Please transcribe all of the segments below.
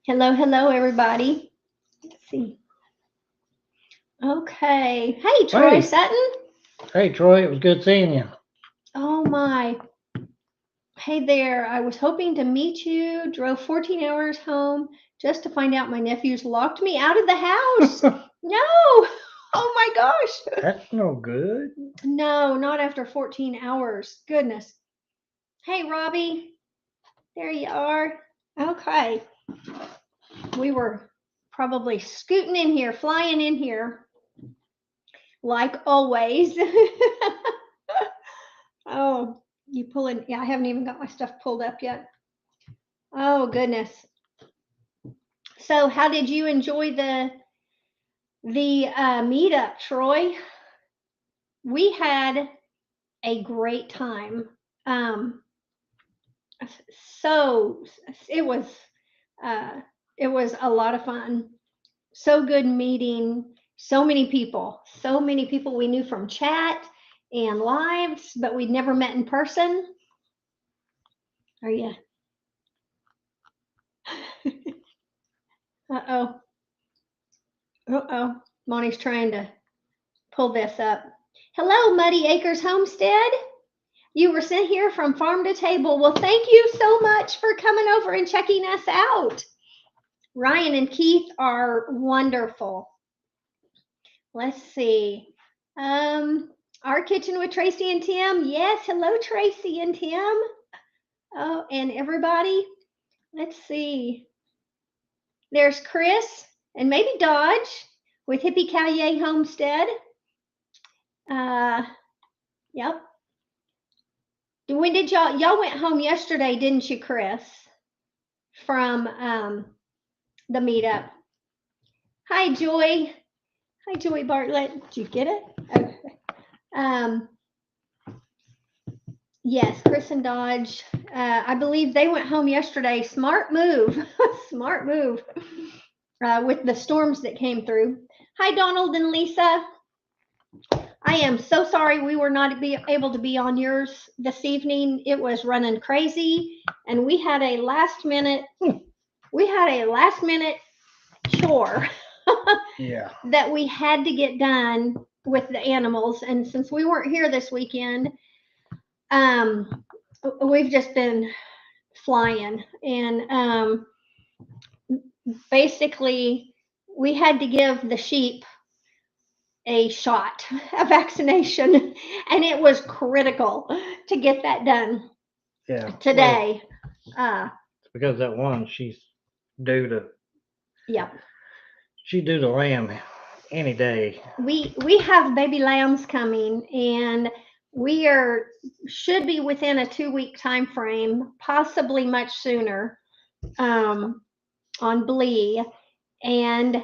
Hello, hello, everybody. Let's see. Okay. Hey, Troy Hey, Sutton. hey, Troy, it was good seeing you. Oh, my. Hey there. I was hoping to meet you. Drove 14 hours home just to find out my nephews locked me out of the house. No. Oh, my gosh. That's no good. No, not after 14 hours. Goodness. Hey, Robbie. There you are. Okay. We were probably scooting in here, flying in here, like always. Oh, you pulling? Yeah, I haven't even got my stuff pulled up yet. Oh, goodness. So, how did you enjoy the meetup, Troy? We had a great time. Um, so it was uh, it was a lot of fun. So good meeting so many people we knew from chat and lives, but we'd never met in person. Are you? Uh-oh. Uh-oh. Monty's trying to pull this up. Hello, Muddy Acres Homestead. You were sent here from farm to table. Well, thank you so much for coming over and checking us out. Ryan and Keith are wonderful. Let's see. Our kitchen with Tracy and Tim. Yes, hello, Tracy and Tim. Oh, and everybody. Let's see. There's Chris and maybe Dodge with Hippie Callier Homestead. Uh, yep. When did y'all went home yesterday, didn't you, Chris? From the meetup. Hi, Joy. Hi, Joy Bartlett. Did you get it? Okay. Um, yes, Chris and Dodge. I believe they went home yesterday. Smart move. Smart move. With the storms that came through. Hi, Donald and Lisa. I am so sorry we were not able to be on yours this evening. It was running crazy, and we had a last minute chore Yeah. that we had to get done with the animals. And since we weren't here this weekend, we've just been flying. And basically, we had to give the sheep a shot, a vaccination, and it was critical to get that done Yeah. today. It's because that one due to Yeah, she due to lamb any day. we have baby lambs coming, and we should be within a 2 week time frame, possibly much sooner, on Blee, and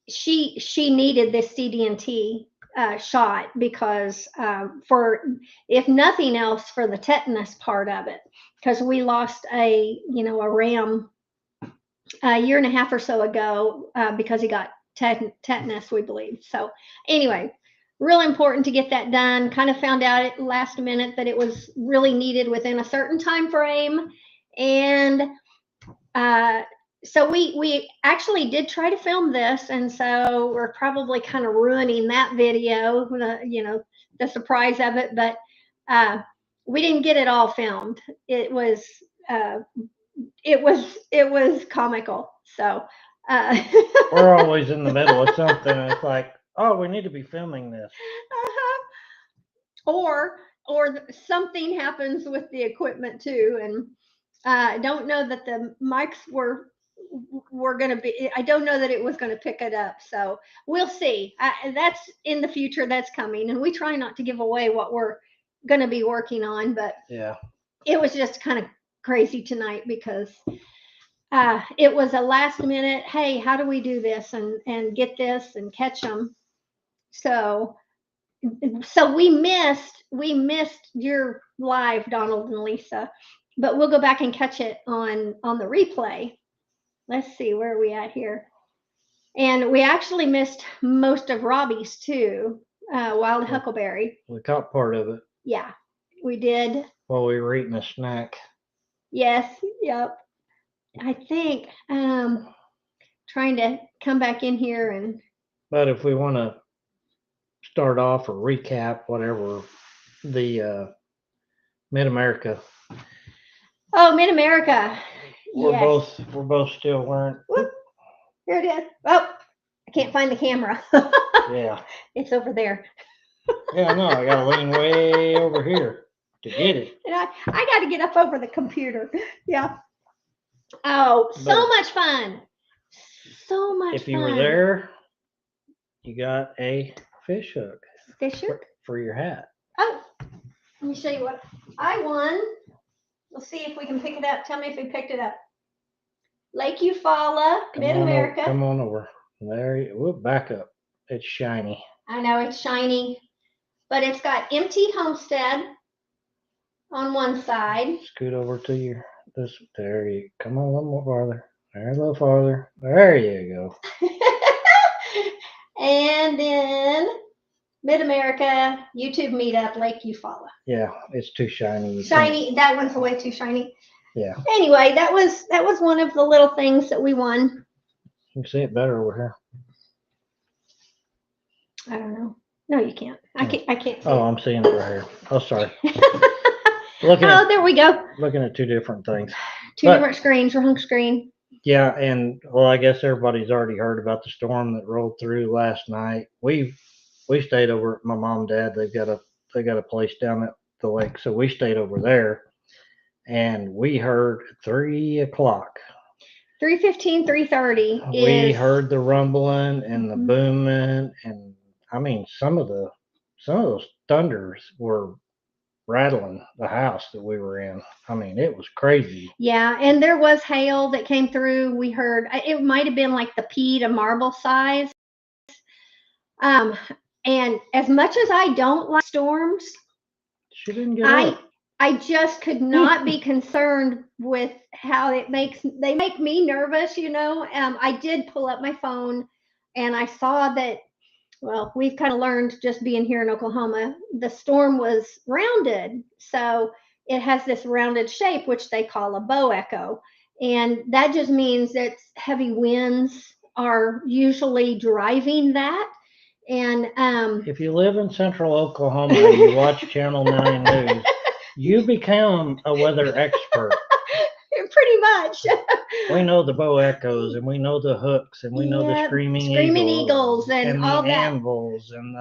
she needed this CD&T shot because for, if nothing else, for the tetanus part of it, because we lost a ram a year and a half or so ago because he got tetanus, we believe. So anyway, real important to get that done. Kind of found out at last minute that it was really needed within a certain time frame, and uh, so we actually did try to film this, and so we're probably kind of ruining that video, the surprise of it, but we didn't get it all filmed. Uh, it was comical. So uh, We're always in the middle of something, and it's like, oh, we need to be filming this. or something happens with the equipment too, and I don't know that the mics were going to be, I don't know that it was going to pick it up, so we'll see. That's in the future, that's coming, and we try not to give away what we're going to be working on, but Yeah. it was just kind of crazy tonight because it was a last minute, hey, how do we do this and get this and catch them. So we missed your live, Donald and Lisa, but we'll go back and catch it on the replay. Let's see, where are we at here? And we actually missed most of Robbie's too. Wild Huckleberry. We caught part of it. Yeah, We did. while we were eating a snack. Yes. Yep. I think trying to come back in here and But if we want to start off or recap whatever the Mid America, Mid America. Yes. we're both still wearing. Whoop, here it is. Oh, I can't find the camera. Yeah. It's over there. Yeah, no, I gotta lean way over here to get it. And I got to get up over the computer. Yeah. Oh, so But much fun. So much if you fun. were there, you got a fish hook Fish hook? for your hat. Oh, let me show you what I won. We'll see if we can pick it up. Tell me if we picked it up. Lake Eufaula, Mid America. Come on over. There you whoop, back up. It's shiny. I know it's shiny, but it's got empty homestead on one side. Scoot over to your this. There you come on a little more farther. There a little farther. There you go. And then Mid America YouTube meetup, Lake Eufaula. Yeah, it's too shiny. Shiny. That one's way too shiny. Yeah. Anyway, that was one of the little things that we won. You can see it better over here. I don't know. No, you can't. I can't see Oh, it. I'm seeing it right here. Oh, sorry. There we go. Looking at two different things. Two different screens, wrong screen. Yeah, and well, I guess everybody's already heard about the storm that rolled through last night. We stayed over at my mom and dad. They got a place down at the lake, so we stayed over there, and we heard 3 o'clock. 3:15, 3:30. We heard the rumbling and the booming, and I mean some of those thunders were rattling the house that we were in. I mean, it was crazy. Yeah, and there was hail that came through. We heard it might have been like the pea to marble size. And as much as I don't like storms, She didn't get up. I just could not be concerned with how they make me nervous, you know. I did pull up my phone and I saw that, well, we've kind of learned just being here in Oklahoma, the storm was rounded. So it has this rounded shape, which they call a bow echo. And that just means that heavy winds are usually driving that. And if you live in central Oklahoma and you watch Channel 9 News, you become a weather expert. Pretty much. We know the bow echoes, and we know the hooks, and we know the screaming eagles and all the that. anvils and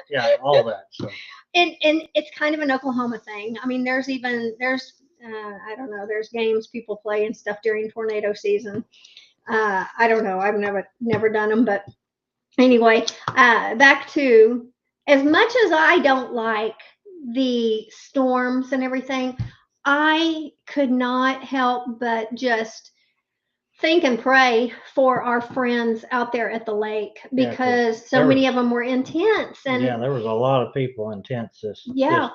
yeah, all that. So. And it's kind of an Oklahoma thing. I mean, there's I don't know, there's games people play and stuff during tornado season. I don't know. I've never done them, but anyway, back to, as much as I don't like the storms and everything, I could not help but just think and pray for our friends out there at the lake, because so many of them were intense. And yeah, there was a lot of people intense this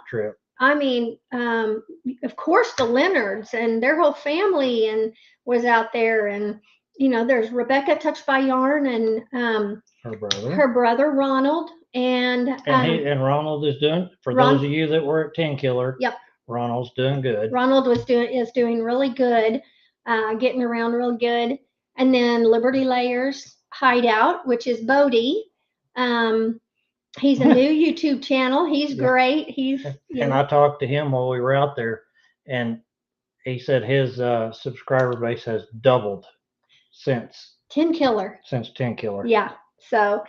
trip. I mean, of course, the Leonards and their whole family and was out there, and you know, there's Rebecca Touched by Yarn and her brother Ronald, and Ronald is doing, for those of you that were at 10 Killer. Yep. Ronald's doing good. Ronald is doing really good, getting around real good. And then Liberty Layers Hideout, which is Bodie. He's a new YouTube channel. He's great. And I talked to him while we were out there, and he said his subscriber base has doubled since 10 Killer. Since 10 Killer. Yeah. So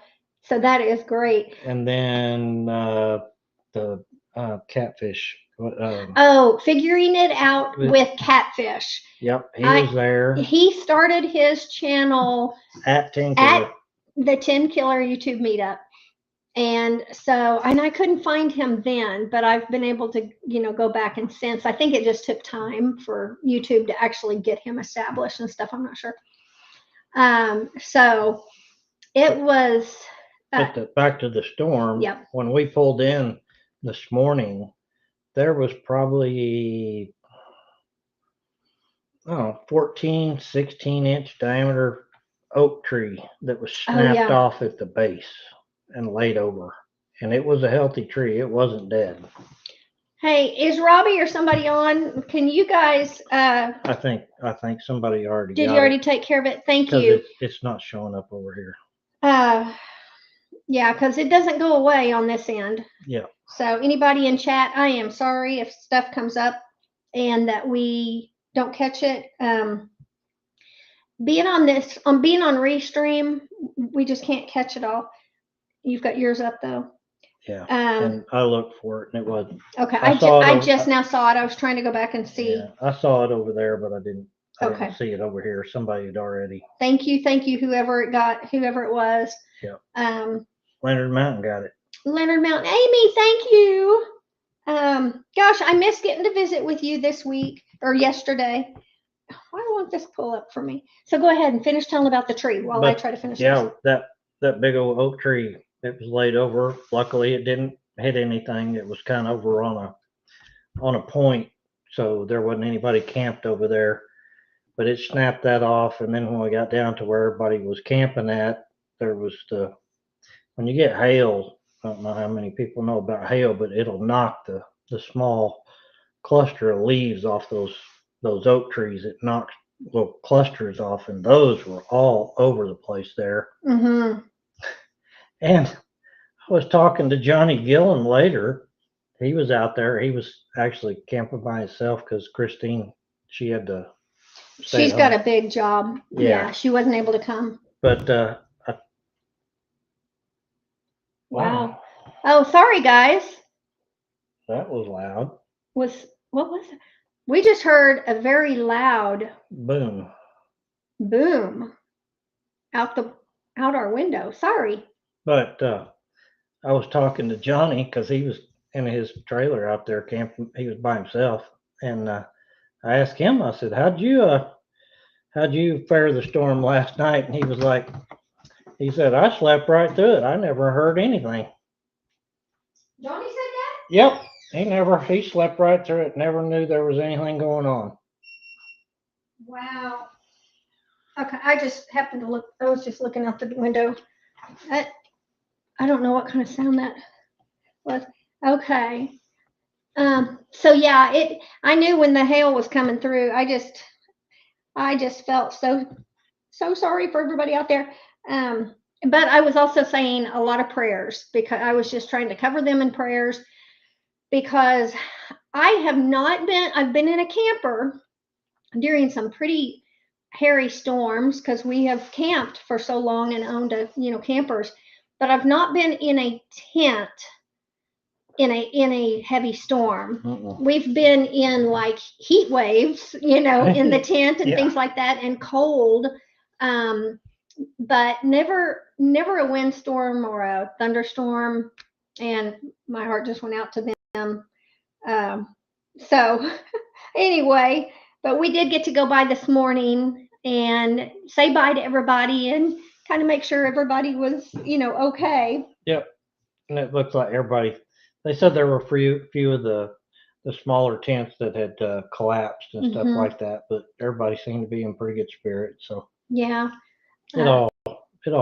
that is great. And then the catfish. Figuring it out with catfish. Yep, he was there. He started his channel at 10 Killer. At the 10 Killer YouTube meetup. And so, and I couldn't find him then, but I've been able to, go back and since. I think it just took time for YouTube to actually get him established and stuff. I'm not sure. So it was. Back to the storm. Yep. When we pulled in this morning, there was probably 14, 16-inch diameter oak tree that was snapped off at the base and laid over. And it was a healthy tree. It wasn't dead. Hey, is Robbie or somebody on? Can you guys, I think somebody already did got you already it take care of it? Thank because you. it's not showing up over here. Yeah, because it doesn't go away on this end. Yeah. So anybody in chat, I am sorry if stuff comes up and that we don't catch it. Being on Restream, we just can't catch it all. You've got yours up though. Yeah. And I looked for it and it wasn't. Okay, I just now saw it. I was trying to go back and see. Yeah, I saw it over there, but I didn't Okay. see it over here. Somebody had already. Thank you, whoever it was. Yeah. Leonard Mountain got it. Leonard Mountain, Amy, thank you. Gosh, I missed getting to visit with you this week or yesterday. Why won't this pull up for me? So go ahead and finish telling about the tree while I try to finish. Yeah, that big old oak tree. It was laid over. Luckily, it didn't hit anything. It was kind of over on a point, so there wasn't anybody camped over there. But it snapped that off, and then when we got down to where everybody was camping at, there was when you get hail. I don't know how many people know about hail, but it'll knock the small cluster of leaves off those oak trees. It knocks little clusters off, and those were all over the place there. Mm-hmm. And I was talking to Johnny Gillen later. He was out there. He was actually camping by himself because Christine, she had to. She's got a big job. Yeah, she wasn't able to come. But wow. Oh, sorry, guys. That was loud. What was it? We just heard a very loud boom out our window. Sorry. But I was talking to Johnny because he was in his trailer out there camping. He was by himself, and I asked him. I said, "How'd you fare the storm last night?" And he said, "I slept right through it. I never heard anything." Johnny said that? Yep. He slept right through it. Never knew there was anything going on. Wow. Okay, I just happened to look. I was just looking out the window. I don't know what kind of sound that was. Okay. So yeah, I knew when the hail was coming through. I just felt so sorry for everybody out there. But I was also saying a lot of prayers because I was just trying to cover them in prayers because I've been in a camper during some pretty hairy storms because we have camped for so long and owned campers, but I've not been in a tent in a heavy storm. We've been in like heat waves, in the tent and things like that, and cold, but never a windstorm or a thunderstorm. And my heart just went out to them. So anyway, but we did get to go by this morning and say bye to everybody and kind of make sure everybody was, okay. Yep. And it looks like everybody. They said there were a few of the smaller tents that had collapsed and stuff like that, but everybody seemed to be in pretty good spirits. So yeah, it all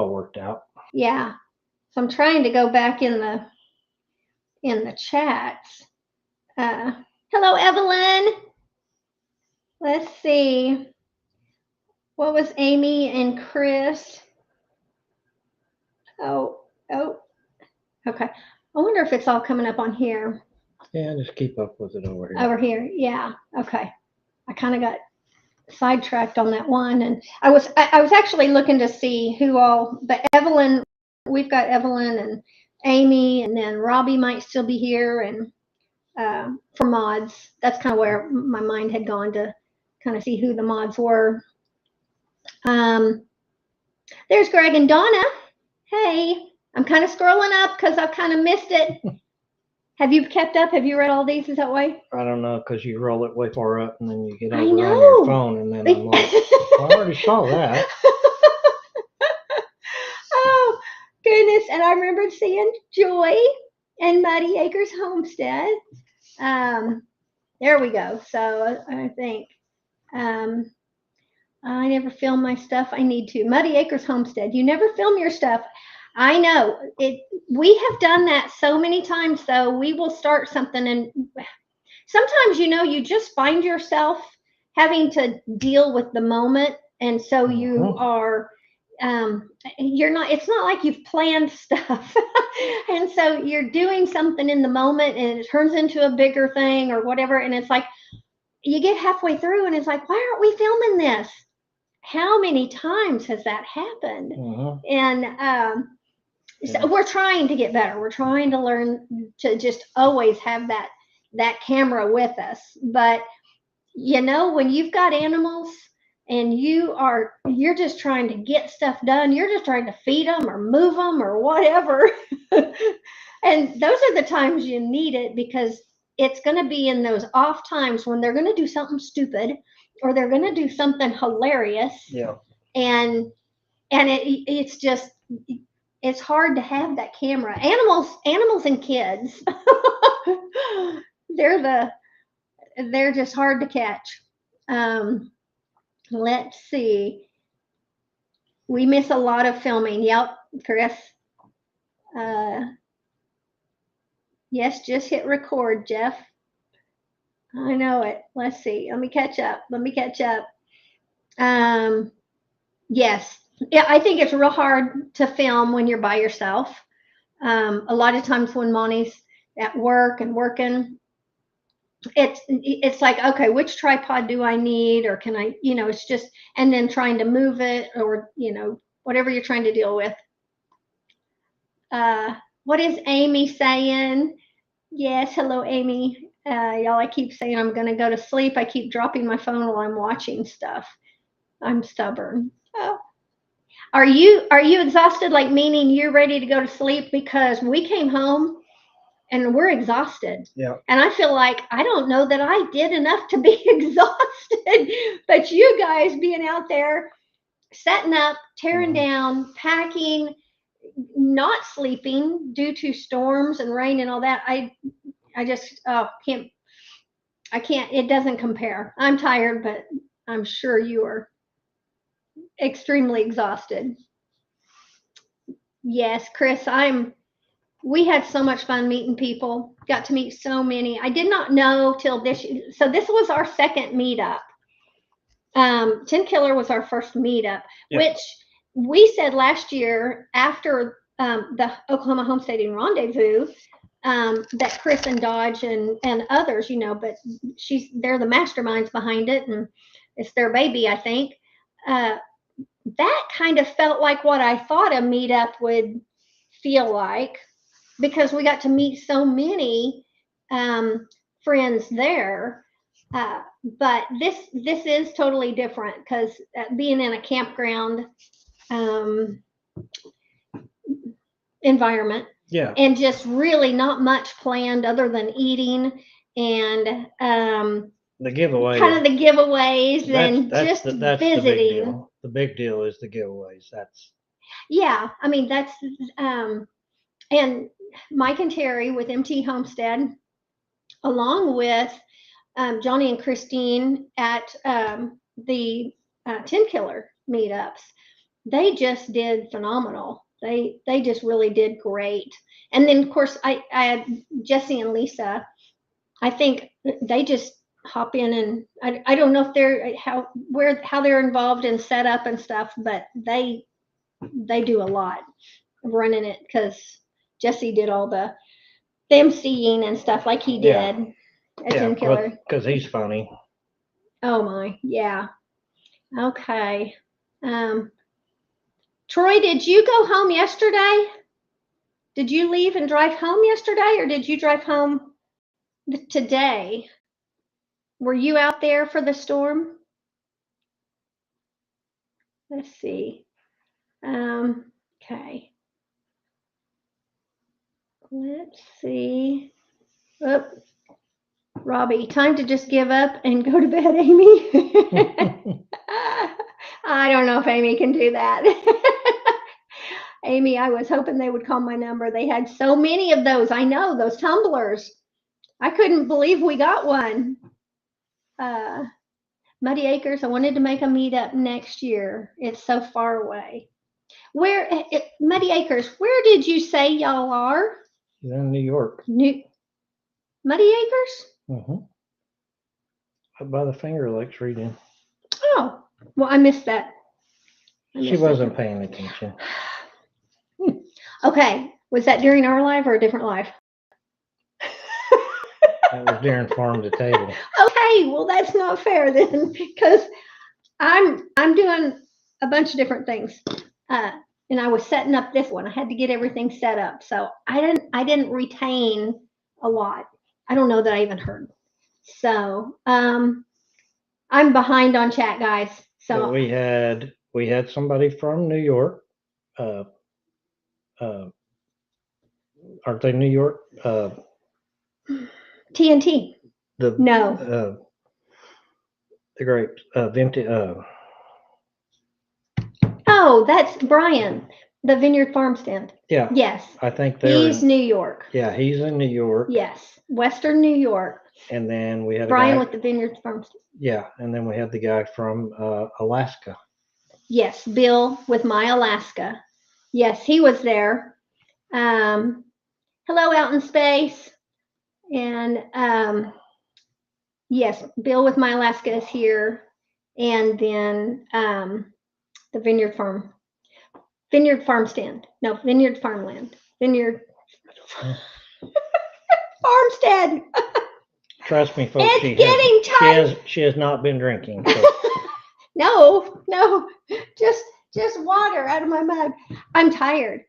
worked out. Yeah. So I'm trying to go back in the chats. Hello, Evelyn. Let's see. What was Amy and Chris? Oh. Okay. I wonder if it's all coming up on here. Yeah, just keep up with it over here. Over here, yeah. Okay. I kind of got sidetracked on that one, and I was actually looking to see who all. But Evelyn, we've got Evelyn and Amy, and then Robbie might still be here, and for mods, that's kind of where my mind had gone to kind of see who the mods were. There's Greg and Donna. Hey, I'm kind of scrolling up because I've kind of missed it. Have you kept up? Have you read all these? Is that way? I don't know, because you roll it way far up and then you get over on your phone, and then I'm like, I already saw that. Oh, goodness. And I remember seeing Joy and Muddy Acres Homestead. There we go. So I think I never film my stuff. I need to. Muddy Acres Homestead. You never film your stuff. I know it. We have done that so many times, though. We will start something and sometimes, you just find yourself having to deal with the moment. And so you are, you're not, it's not like you've planned stuff. And so you're doing something in the moment and it turns into a bigger thing or whatever. And it's like, you get halfway through and it's like, why aren't we filming this? How many times has that happened? And so we're trying to get better. We're trying to learn to just always have that camera with us. But when you've got animals and you're just trying to get stuff done, you're just trying to feed them or move them or whatever. And those are the times you need it, because it's going to be in those off times when they're going to do something stupid or they're going to do something hilarious. Yeah. And it's just, it's hard to have that camera. Animals and kids. they're just hard to catch. Let's see. We miss a lot of filming. Yep, Chris. Yes, just hit record, Jeff. I know it. Let's see. Let me catch up. Yes. Yeah, I think it's real hard to film when you're by yourself. A lot of times when Monty's at work and working, it's like, okay, which tripod do I need, or can I, it's just, and then trying to move it, or whatever you're trying to deal with. What is Amy saying? Yes, hello, Amy. Y'all, I keep saying I'm gonna go to sleep. I keep dropping my phone while I'm watching stuff. I'm stubborn. Oh. Are you exhausted, like meaning you're ready to go to sleep? Because we came home and we're exhausted. Yeah. And I feel like I don't know that I did enough to be exhausted. But you guys being out there, setting up, tearing down, packing, not sleeping due to storms and rain and all that, I just can't. It doesn't compare. I'm tired, but I'm sure you are extremely exhausted. Yes, Chris, we had so much fun meeting people. Got to meet so many. I did not know till this. So this was our second meetup. Tin Killer was our first meetup, which we said last year after the Oklahoma Homesteading Rendezvous, that Chris and Dodge and others, but they're the masterminds behind it, and it's their baby, I think. That kind of felt like what I thought a meetup would feel like, because we got to meet so many friends there. But this is totally different, because being in a campground environment, and just really not much planned other than eating and the giveaways, kind of the giveaways, and just visiting. The big deal is the giveaways. I mean, that's and Mike and Terry with MT Homestead, along with Johnny and Christine at the Tin Killer meetups. They just did phenomenal. They just really did great. And then, of course, I had Jesse and Lisa. I think they just hop in, and I don't know if they're how they're involved in setup and stuff, but they do a lot of running it, because Jesse did all the emceeing and stuff like he did at Tin Killer. Because he's funny. Oh my, yeah. Okay. Troy, did you go home yesterday? Did you leave and drive home yesterday, or did you drive home today? Were you out there for the storm? Let's see. Okay. Let's see. Oh, Robbie, time to just give up and go to bed, Amy. I don't know if Amy can do that. Amy, I was hoping they would call my number. They had so many of those. I know, those tumblers. I couldn't believe we got one. Muddy Acres, I wanted to make a meetup next year. It's so far away. Muddy Acres, where did you say y'all are? In New York. Muddy Acres? Mm-hmm. by the Finger Lakes reading. Oh, well, I missed that. She wasn't paying attention. Okay, was that during our live or a different live? That was during Farm to Table. Okay, well that's not fair then, because I'm doing a bunch of different things, and I was setting up this one. I had to get everything set up, so I didn't retain a lot. I don't know that I even heard. So I'm behind on chat, guys. But So we had somebody from New York. Uh, uh, aren't they New York? TNT. The No. the great vintage. Oh, that's Brian, the Vineyard Farm Stand. Yeah, Yes, I think he's New York. Yeah, he's in New York. Yes, Western New York. And then we had Brian with the Vineyard Farm Stand. Yeah, and then we had the guy from Alaska. Yes, Bill with My Alaska. Yes, he was there. Hello, out in space. And yes, Bill with My Alaska is here. And then the Vineyard Farm Stand. No, Vineyard Farmland. Vineyard Farmstead. Trust me, folks. It's getting tight. She has not been drinking. So. No, just water out of my mug. I'm tired.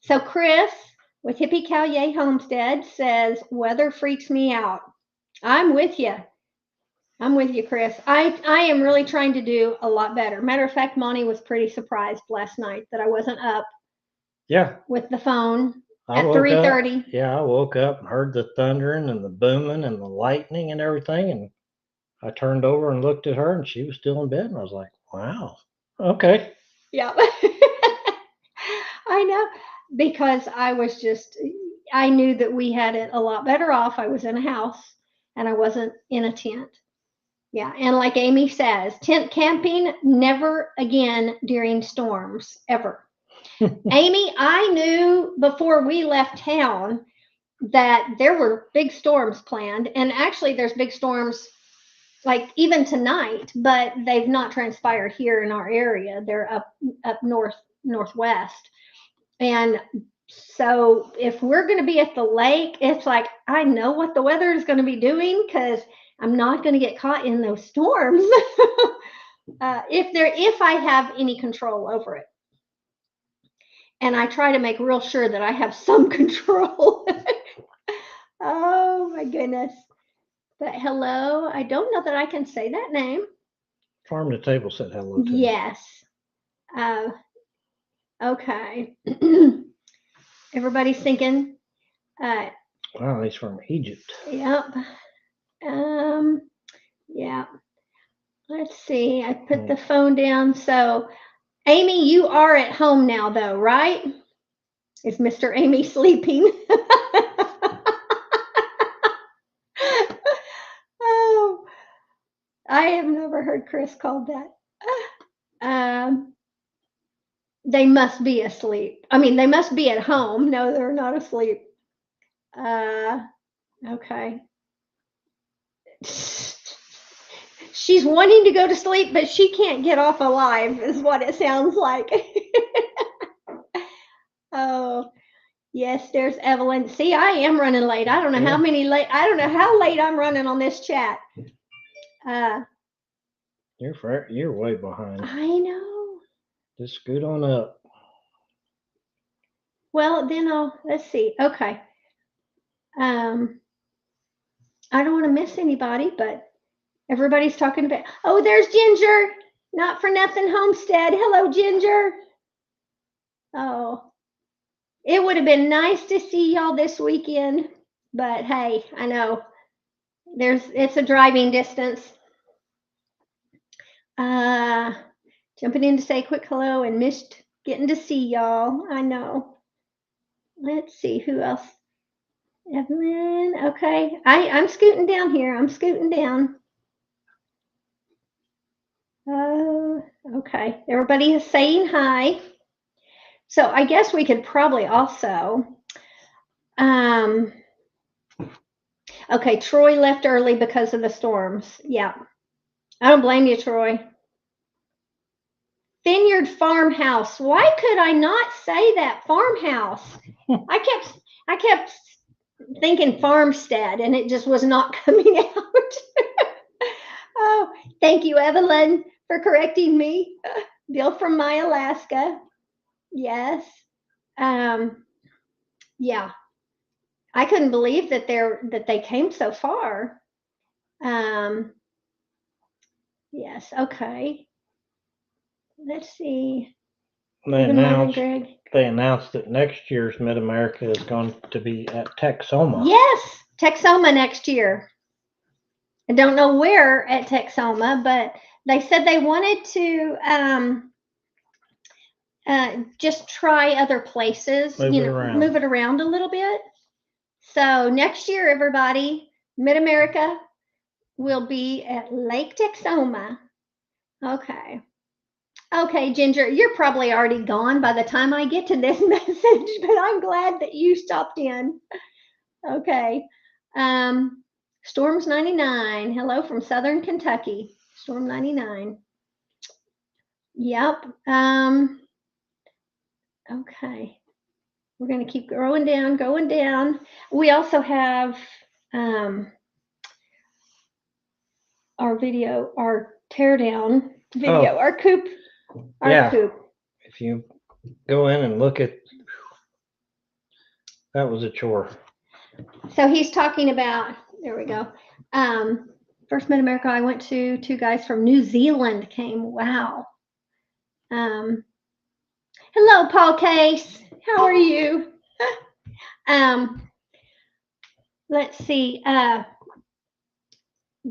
So Chris with Hippie Cow Yay Homestead says weather freaks me out. I'm with you. Chris. I am really trying to do a lot better. Matter of fact, Monty was pretty surprised last night that I wasn't up. Yeah. With the phone at 3:30. Yeah, I woke up and heard the thundering and the booming and the lightning and everything, and I turned over and looked at her, and she was still in bed, and I was like, "Wow, okay." Yeah. I know, because I knew that we had it a lot better off. I was in a house and I wasn't in a tent. Yeah, and like Amy says, tent camping never again during storms, ever. Amy, I knew before we left town that there were big storms planned, and actually there's big storms like even tonight, but they've not transpired here in our area. They're up northwest. And so if we're going to be at the lake, it's like I know what the weather is going to be doing, because I'm not going to get caught in those storms if I have any control over it. And I try to make real sure that I have some control. Oh my goodness. But hello, I don't know that I can say that name. Farm to Table said hello to me. Yes. Okay. Everybody's thinking. Wow, he's from Egypt. Yep. Yeah. Let's see. I put the phone down. So, Amy, you are at home now, though, right? Is Mr. Amy sleeping? Oh, I have never heard Chris called that. They must be asleep. I mean, they must be at home. No, they're not asleep. Okay. She's wanting to go to sleep, but she can't get off alive, is what it sounds like. Oh, yes, there's Evelyn. See, I am running late. I don't know how late I'm running on this chat. You're way behind. I know. Just scoot on up. Well, then let's see. Okay. I don't want to miss anybody, but everybody's talking about. Oh, there's Ginger. Not for nothing, Homestead. Hello, Ginger. Oh, it would have been nice to see y'all this weekend, but hey, I know it's a driving distance. Jumping in to say a quick hello and missed getting to see y'all. I know. Let's see who else. Evelyn. Okay, I'm scooting down here. I'm scooting down. Okay. Everybody is saying hi. So I guess we could probably also. Okay, Troy left early because of the storms. Yeah. I don't blame you, Troy. Vineyard Farmhouse. Why could I not say that farmhouse? I kept thinking farmstead and it just was not coming out. Oh, thank you, Evelyn, for correcting me. Bill from my Alaska. Yes. Um, yeah. I couldn't believe that they came so far. Um, yes, okay. Let's see. They Good morning, announced Greg. they announced that next year's Mid America is going to be at Texoma. Yes, Texoma next year. I don't know where at Texoma, but they said they wanted to just try other places, move it around a little bit. So next year, everybody, Mid America will be at Lake Texoma. Okay. Okay, Ginger, you're probably already gone by the time I get to this message, but I'm glad that you stopped in. Okay. Storms 99. Hello from Southern Kentucky. Storm 99. Yep. Okay. We're going to keep going down. We also have our video, our teardown video, our coop. Coop. If you go in and look at, that was a chore. So he's talking about, there we go. First Mid America I went to, 2 guys from New Zealand came. Wow. Hello, Paul Case. How are you? Let's see.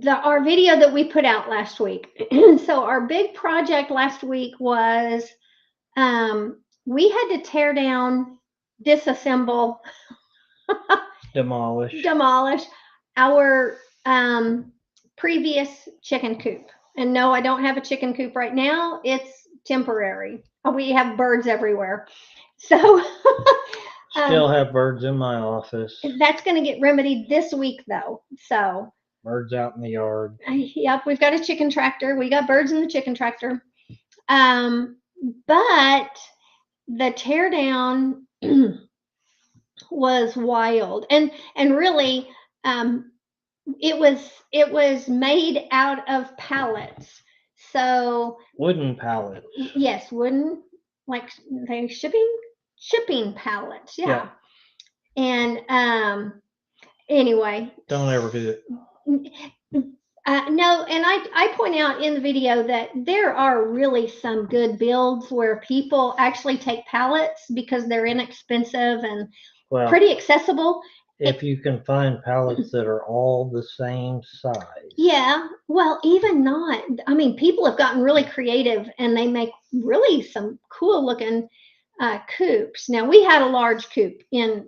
Our video that we put out last week. So our big project last week was we had to tear down, disassemble, demolish our previous chicken coop. And no, I don't have a chicken coop right now. It's temporary. We have birds everywhere. So still have birds in my office. That's going to get remedied this week, though. So birds out in the yard. Yep, we've got a chicken tractor. We got birds in the chicken tractor. But the tear down was wild, and really, it was made out of pallets. So wooden pallets. Yes, wooden, like they shipping pallets. Yeah. And anyway. Don't ever do it. No, and I point out in the video that there are really some good builds where people actually take pallets because they're inexpensive and pretty accessible. If you can find pallets that are all the same size. Yeah, well, even not. I mean, people have gotten really creative and they make really some cool looking coops. Now, we had a large coop in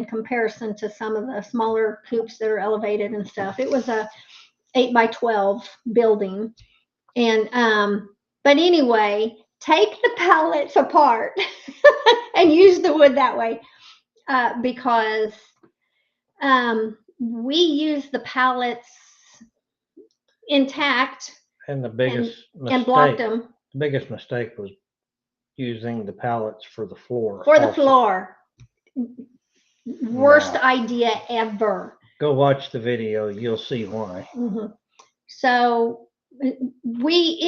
comparison to some of the smaller coops that are elevated and stuff. It was a 8x12 building. And but anyway, take the pallets apart and use the wood that way because we use the pallets intact and the biggest mistake, and blocked them. The biggest mistake was using the pallets for the floor. Worst idea ever. Go watch the video, you'll see why. Mm-hmm. So we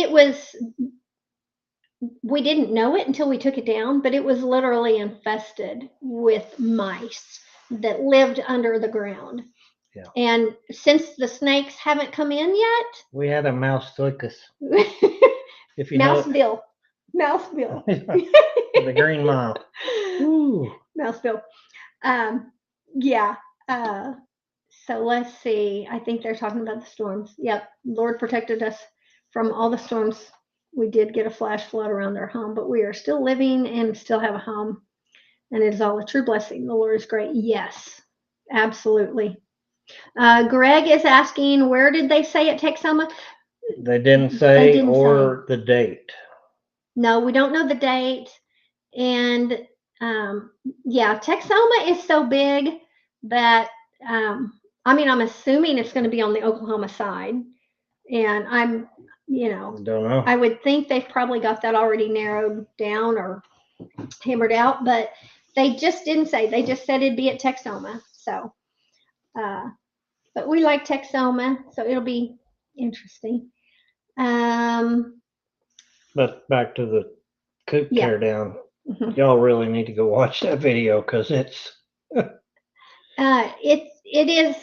didn't know it until we took it down, but it was literally infested with mice that lived under the ground. Yeah. And since the snakes haven't come in yet, we had a mouse ficus. If you Mouse Bill. The green mile. Ooh. Mouse Bill. Yeah. So let's see. I think they're talking about the storms. Yep. Lord protected us from all the storms. We did get a flash flood around our home, but we are still living and still have a home. And it is all a true blessing. The Lord is great. Yes, absolutely. Greg is asking, where did they say at Texoma? They didn't say the date. No, we don't know the date. And yeah, Texoma is so big that I mean, I'm assuming it's going to be on the Oklahoma side, and I'm, Don't know. I would think they've probably got that already narrowed down or hammered out, but they just didn't say. They just said it'd be at Texoma. So, but we like Texoma, so it'll be interesting. Um, But back to the coop Yeah. tear down. mhm. Y'all really need to go watch that video because it's It is.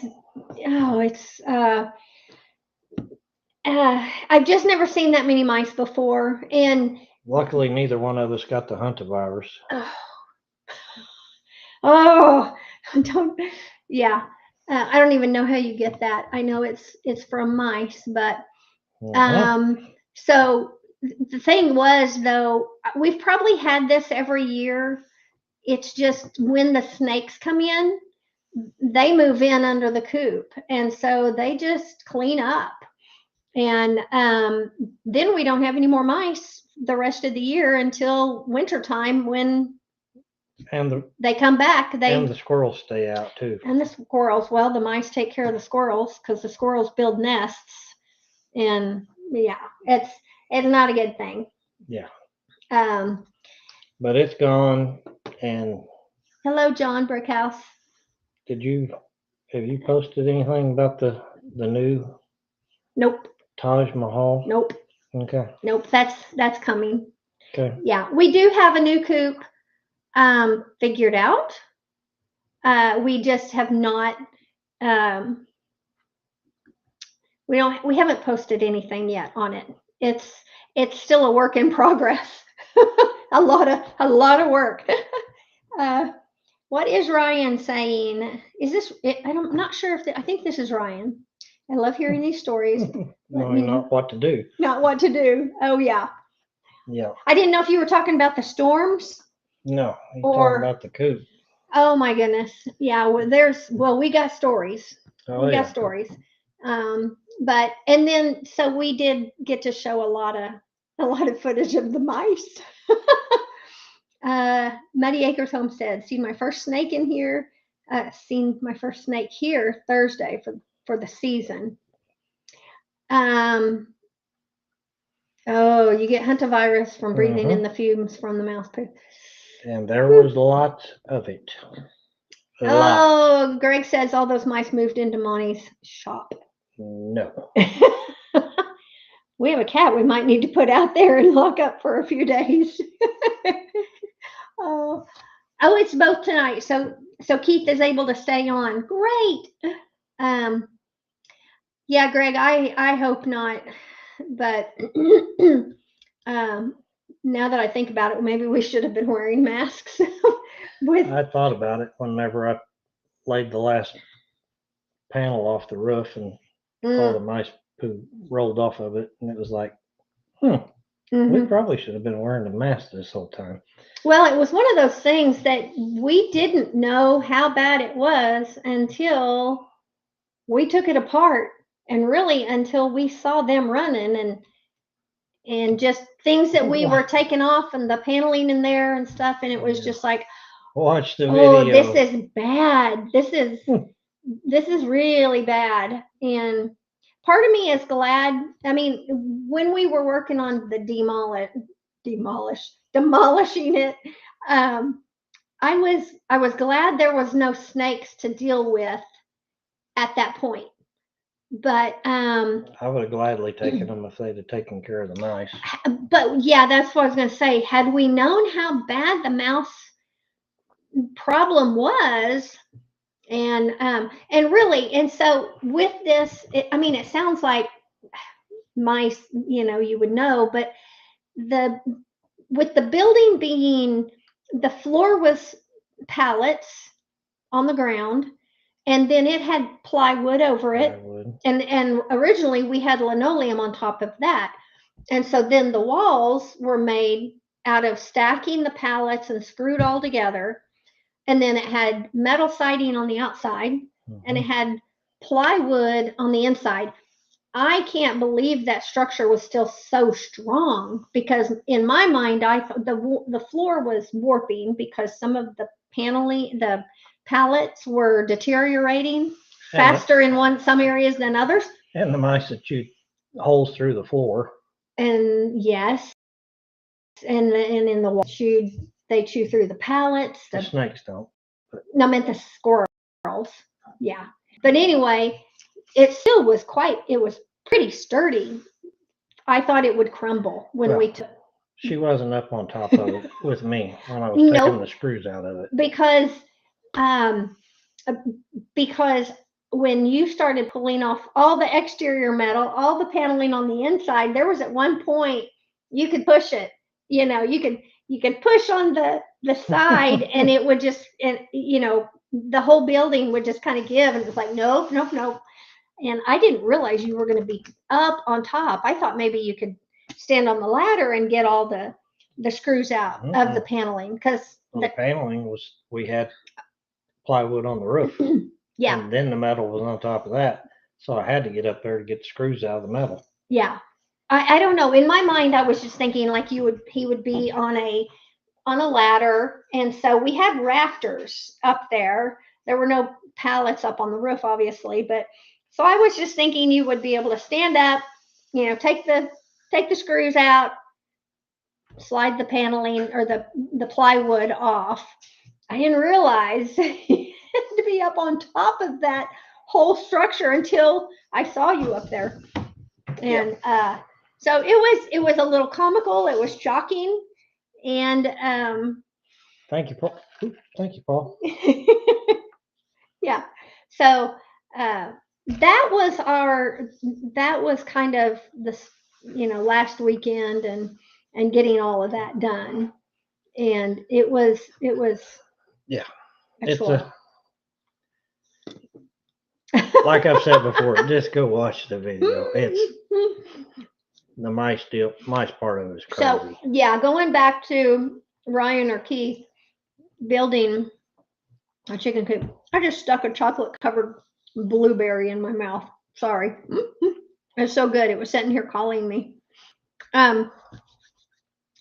Oh, it's. I've just never seen that many mice before, and luckily neither one of us got the hantavirus. oh, don't. Yeah, I don't even know how you get that. I know it's from mice, but Mhm. so the thing was though, we've probably had this every year. It's just when the snakes come in, they move in under the coop, and so they just clean up. And then we don't have any more mice the rest of the year until wintertime when And the they come back. and the squirrels stay out too. And the squirrels. Well, the mice take care of the squirrels because the squirrels build nests, and yeah, it's not a good thing. Yeah. Um, But it's gone. And Hello, John Brickhouse. have you posted anything about the new Nope, Taj Mahal? nope, Okay. nope. That's coming. Okay. Yeah, we do have a new coop figured out. We just have not. Um, we haven't posted anything yet on it. It's still a work in progress. a lot of work. uh, what is Ryan saying? Is this? I'm not sure if I think this is Ryan. I love hearing these stories. Let me Knowing know not what to do. not what to do. Oh yeah. Yeah. I didn't know if you were talking about the storms No, he's talking or. about the coop. Oh my goodness. Yeah. Well, we got stories. Oh We got yeah. stories. But and then so we did get to show a lot of footage of the mice. Muddy Acres Homestead. Seen my first snake in here. Seen my first snake here Thursday for the season. Um, oh, you get hantavirus from breathing in the fumes from the mouse poop. And there was lots of it. Lots. Oh, Greg says all those mice moved into Monty's shop. No. We have a cat we might need to put out there and lock up for a few days. oh, it's both tonight. So Keith is able to stay on. Great. Yeah, Greg, I hope not. But um, now that I think about it, maybe we should have been wearing masks. I thought about it whenever I laid the last panel off the roof and all the mice poo rolled off of it, and it was like, we probably should have been wearing a mask this whole time. Well, it was one of those things that we didn't know how bad it was until we took it apart, and really until we saw them running and just things that we were taking off and the paneling in there and stuff, and it was just like, watch the video. Oh, this is bad. This is really bad. And part of me is glad. I mean, when we were working on the demolishing it, I was glad there was no snakes to deal with at that point. But I would have gladly taken them if they'd have taken care of the mice. But yeah, that's what I was going to say. Had we known how bad the mouse problem was, and really, and so with this, I mean, it sounds like mice, you would know, but the with the building being, the floor was pallets on the ground, and then it had plywood over it, and originally we had linoleum on top of that, and so then the walls were made out of stacking the pallets and screwed all together, and then it had metal siding on the outside, and it had plywood on the inside. I can't believe that structure was still so strong, because in my mind, I thought the floor was warping because some of the paneling, the pallets were deteriorating. faster in some areas than others. And the mice that chewed holes through the floor. And yes, and in the wall, they chew through the pallets. The snakes don't. No, I meant the squirrels. Yeah. But anyway, it still was it was pretty sturdy. I thought it would crumble when we took. She wasn't up on top of it with me when I was taking the screws out of it. Because when you started pulling off all the exterior metal, all the paneling on the inside, there was at one point you could push it. You know, you could push on the side and it would just, and you know, the whole building would just kind of give, and it was like, nope, nope, nope. And I didn't realize you were going to be up on top. I thought maybe you could stand on the ladder and get all the screws out of the paneling, because the paneling was, we had plywood on the roof. Yeah. And then the metal was on top of that. So I had to get up there to get the screws out of the metal. Yeah. I don't know. In my mind, I was just thinking like he would be on a ladder. And so we had rafters up there. There were no pallets up on the roof, obviously, but so I was just thinking you would be able to stand up, you know, take the screws out, slide the paneling or the plywood off. I didn't realize to be up on top of that whole structure until I saw you up there. And so it was a little comical, it was shocking. And thank you, Paul. Thank you, Paul. Yeah. So that was kind of this, you know, last weekend and getting all of that done. And it was yeah. Excellent. Like I've said before, just go watch the video. It's the mice part of it is crazy. So yeah, going back to Ryan or Keith building a chicken coop, I just stuck a chocolate covered blueberry in my mouth. Sorry. It's so good. It was sitting here calling me.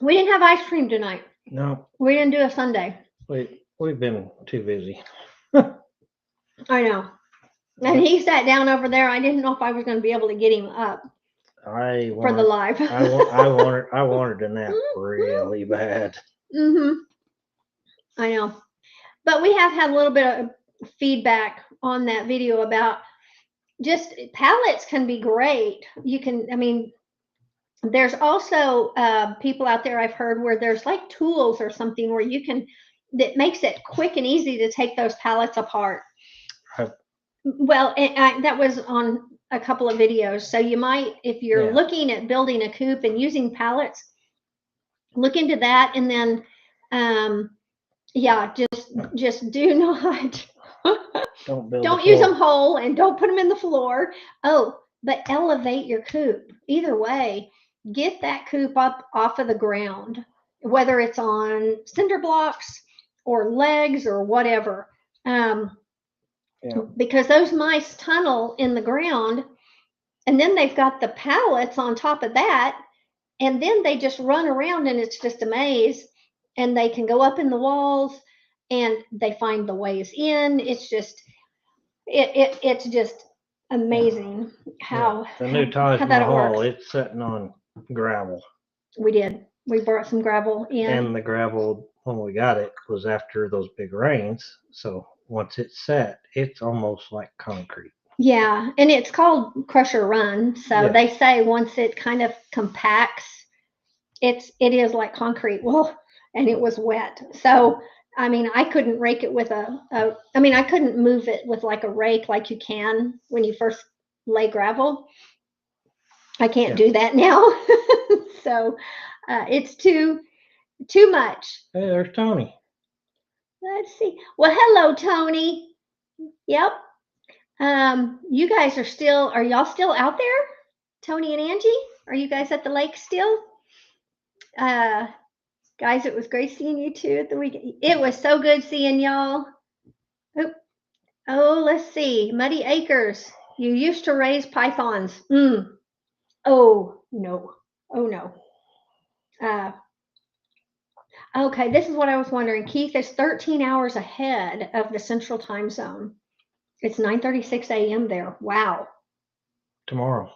We didn't have ice cream tonight. No. We didn't do a sundae. We've been too busy. I know. And he sat down over there. I didn't know if I was going to be able to get him up for the live. I wanted a nap really bad. I know. But we have had a little bit of feedback on that video about just pallets can be great. You can, I mean, there's also people out there I've heard where there's like tools or something where you can, that makes it quick and easy to take those pallets apart. Well, that was on a couple of videos. So you might, if you're looking at building a coop and using pallets, look into that. And then, just do not, don't use them whole and don't put them in the floor. Oh, but elevate your coop. Either way, get that coop up off of the ground, whether it's on cinder blocks or legs or whatever. Because those mice tunnel in the ground, and then they've got the pallets on top of that, and then they just run around and it's just a maze, and they can go up in the walls and they find the ways in. It's just it's just amazing how the new Taj Mahal, it's sitting on gravel. We brought some gravel in, and the gravel when we got it was after those big rains, so once it's set, it's almost like concrete. Yeah, and it's called Crusher Run. So they say once it kind of compacts, it is like concrete. Well, and it was wet. So, I mean, I couldn't rake it with I couldn't move it with like a rake like you can when you first lay gravel. I can't do that now. So, it's too much. Hey, there's Tony. Let's see. Well, hello, Tony. Yep. You guys are y'all still out there? Tony and Angie? Are you guys at the lake still? Guys, it was great seeing you too at the weekend. It was so good seeing y'all. Oh, let's see. Muddy Acres. You used to raise pythons. Oh, no. Oh, no. Okay, this is what I was wondering. Keith is 13 hours ahead of the Central Time Zone. It's 9:36 a.m. there. Wow. Tomorrow.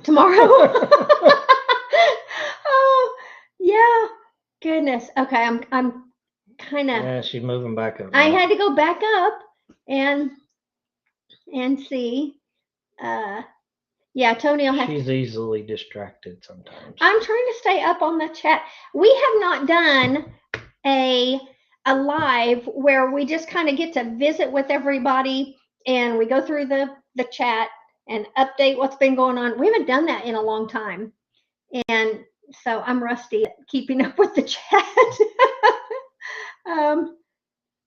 Tomorrow. Oh, yeah. Goodness. Okay, I'm kind of. Yeah, she's moving back up. I Now. had to go back up and see. Yeah, Tony will have She's to. easily distracted sometimes. I'm trying to stay up on the chat. We have not done a a live where we just kind of get to visit with everybody and we go through the chat and update what's been going on. We haven't done that in a long time. And so I'm rusty at keeping up with the chat.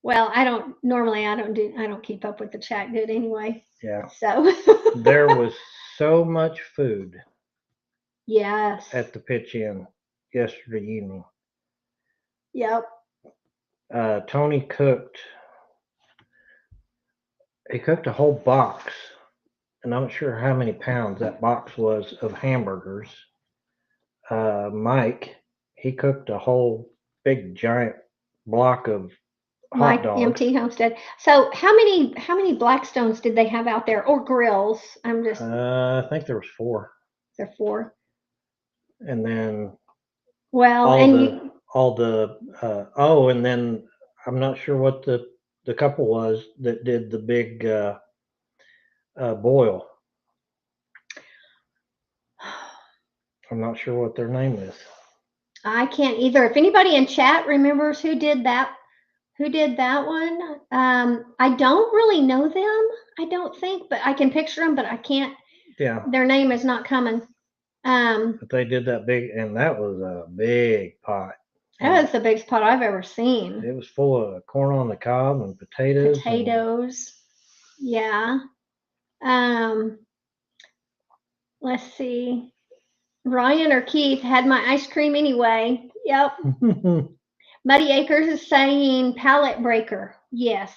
Well, I don't keep up with the chat good anyway. Yeah. So There was so much food yes. at the pitch in yesterday evening. Yep. Tony cooked. He cooked a whole box, and I'm not sure how many pounds that box was of hamburgers. Mike, he cooked a whole big giant block of hot Mike dogs. MT Homestead. So how many Blackstones did they have out there or grills? I'm just I think there was 4. there 4. And then Well, and then I'm not sure what the couple was that did the big boil. I'm not sure what their name is. I can't either. If anybody in chat remembers who did that one, I don't really know them. I don't think, but I can picture them, but I can't. Yeah. Their name is not coming. But they did that big, and that was a big pot. That was the biggest pot I've ever seen. It was full of corn on the cob and potatoes. Yeah. Let's see. Ryan or Keith had my ice cream anyway. Yep. Muddy Acres is saying pallet breaker. Yes.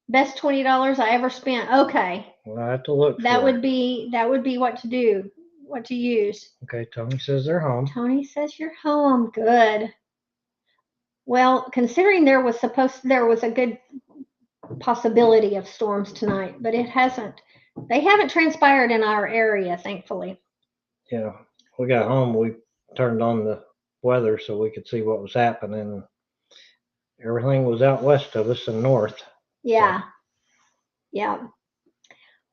Best $20 I ever spent. Okay. Well, I have to look. That would be what to do, what to use. Okay, Tony says they're home. Tony says you're home. Good. Well, considering there was a good possibility of storms tonight, but it hasn't. They haven't transpired in our area, thankfully. Yeah, we got home. We turned on the weather so we could see what was happening. Everything was out west of us and north. Yeah. So.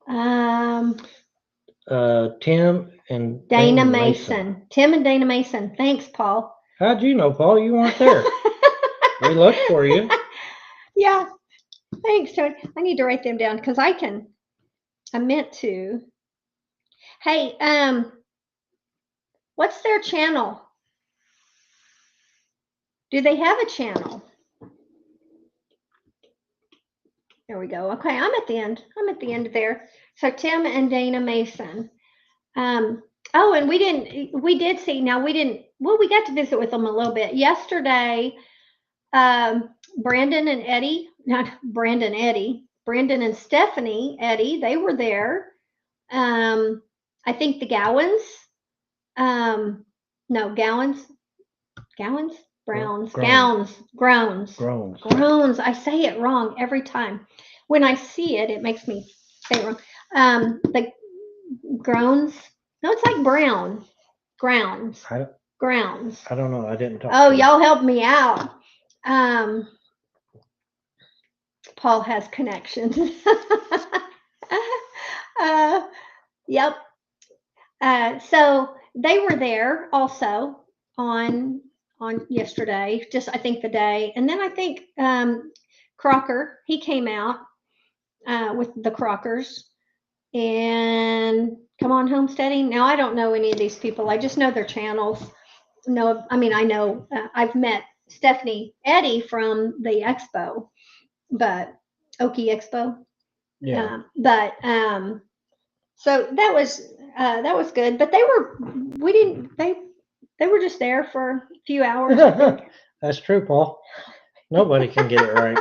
Yeah. Tim and Dana Mason. Tim and Dana Mason. Thanks, Paul. How'd you know, Paul? You weren't there. We looked for you. Yeah. Thanks, Tony. I need to write them down because I meant to. Hey, what's their channel? Do they have a channel? There we go. Okay, I'm at the end. There. So Tim and Dana Mason. Oh, and we got to visit with them a little bit. Yesterday, Brandon and Stephanie Eddie, they were there. I think the Gowans, Groans. I say it wrong every time. When I see it, it makes me say it wrong. The Groans. No, it's like brown. Grounds. Grounds. I don't know. I didn't talk. Oh, y'all help me out. Paul has connections. Yep. So they were there also on yesterday, just I think the day. And then I think Crocker, he came out with the Crockers and Come On Homesteading. Now I don't know any of these people. I just know their channels. No, I mean I know I've met Stephanie Eddie from the expo, but Okie Expo. Yeah. So that was good. But they were just there for a few hours. That's true, Paul. Nobody can get it right.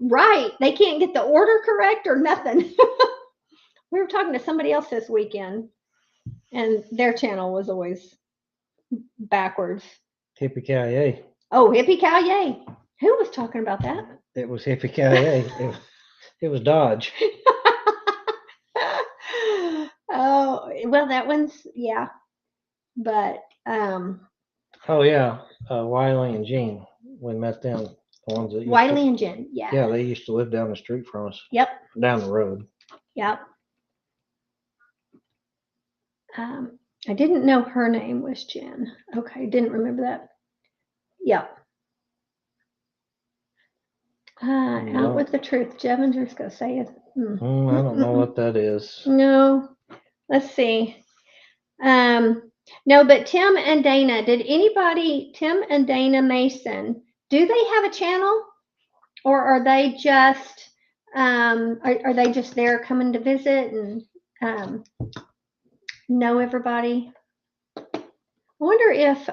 Right. They can't get the order correct or nothing. We were talking to somebody else this weekend, and their channel was always backwards. Hippie cow yay. Oh, hippie cow yay. Who was talking about that? It was hippie cow yay. It was Dodge. Oh, well, that one's, yeah. But, Oh yeah, Wiley and Jean. We met them. The ones that used Wiley to, and Jen, yeah. yeah, they used to live down the street from us, Yep, down the road. yep. I didn't know her name was Jen. Okay, didn't remember that. Yep. Out with the truth. Jevinger's gonna say it. I don't know what that is. No. Let's see. No, but Tim and Dana, Tim and Dana Mason, do they have a channel? Or are they just are they just there coming to visit and know everybody? I wonder if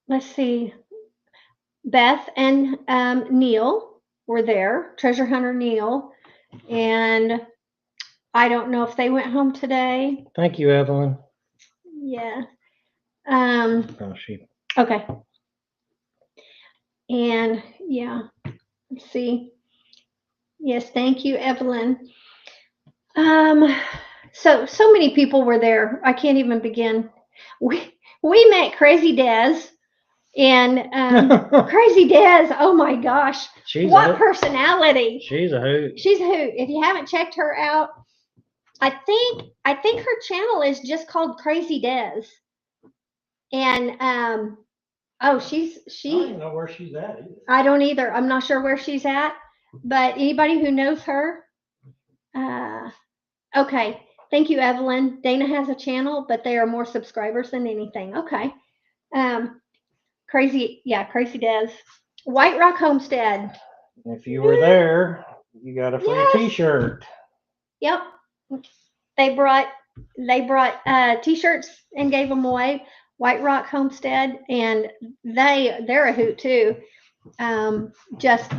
let's see, Beth and Neil were there, treasure hunter Neil, and I don't know if they went home today. Thank you, Evelyn. Yeah. Oh, Okay. And yeah, let's see. Yes, thank you, Evelyn. So many people were there. I can't even begin. We met Crazy Des, and Crazy Des. Oh my gosh, what personality! She's a hoot. She's a hoot. If you haven't checked her out, I think her channel is just called Crazy Des, and oh, she. I don't even know where she's at either. I don't either. I'm not sure where she's at, but anybody who knows her, okay. Thank you, Evelyn. Dana has a channel, but they are more subscribers than anything. Okay. Crazy Des. White Rock Homestead. If you were there, you got a free T-shirt. Yep. They brought T-shirts and gave them away. White Rock Homestead, and they're a hoot too. Just